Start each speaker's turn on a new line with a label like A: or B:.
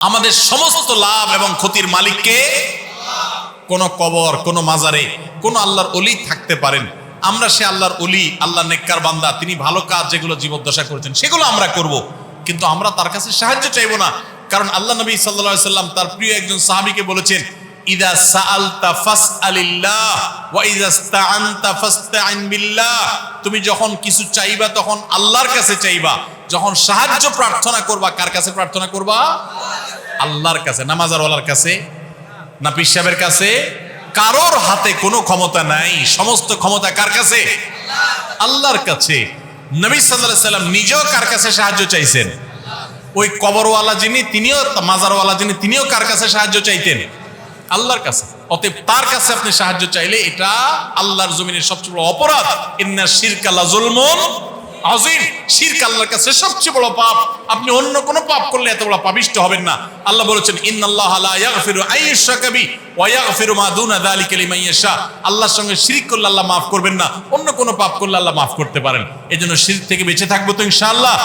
A: আমাদের সমস্ত লাভ এবং ক্ষতির মালিককে কোন কবর, কোন মাজারে, কোন আল্লাহর ওলি থাকতে পারেন। আমরা সে আল্লাহর ওলি, আল্লাহ নেককার বান্দা, তিনি ভালো কাজ যেগুলো জীবদ্দশা করেছেন সেগুলো আমরা করব, কিন্তু আমরা তার কাছে সাহায্য চাইবো না। কারণ আল্লাহ নবী সাল্লাল্লাহু আলাইহি সাল্লাম তার প্রিয় একজন সাহাবীকে বলেছেন, ইদা সাআলতা ফাসআলিল্লাহ ওয়া ইযা ইসতাআনতা ফাসতাইন বিল্লাহ। তুমি যখন কিছু চাইবা তখন আল্লাহর কাছে চাইবা, যখন সাহায্য প্রার্থনা করবা কার কাছে প্রার্থনা করবা? আল্লাহর কাছে। নামাজারওয়ালার কাছে না পীর সাহেবের কাছে? কারোর হাতে কোনো ক্ষমতা নাই, সমস্ত ক্ষমতা কার কাছে? আল্লাহর কাছে। নবী সাল্লাল্লাহু আলাইহি সাল্লাম নিজেও কার কাছে সাহায্য চাইছেন? ওই কবরওয়ালা যিনি, তিনিও, মাজারওয়ালা যিনি, তিনিও কার কাছে সাহায্য চাইতেন? আল্লাহর কাছে। অতএব তার কাছে আপনি সাহায্য চাইলে এটা আল্লাহর জমিনের সবচেয়ে বড় অপরাধ। ইন্না শিরকা লাযুলমুন আযীম। শিরক আল্লাহর কাছে সবচেয়ে বড় পাপ। আপনি অন্য কোনো পাপ করলে এত বড় পাপিষ্ট হবেন না। আল্লাহ বলেছেন, ইন্নাল্লাহা লা ইয়াগফিরু আন ইউশরাকা বিহি ওয়া ইয়াগফিরু মা দুনা যালিকা লিমান ইয়াশা। আল্লাহর সঙ্গে শিরক করলে আল্লাহ মাফ করবেন না, অন্য কোনো পাপ করলে আল্লাহ মাফ করতে পারেন। এজন্য শিরক থেকে বেঁচে থাকবো তো ইনশাআল্লাহ।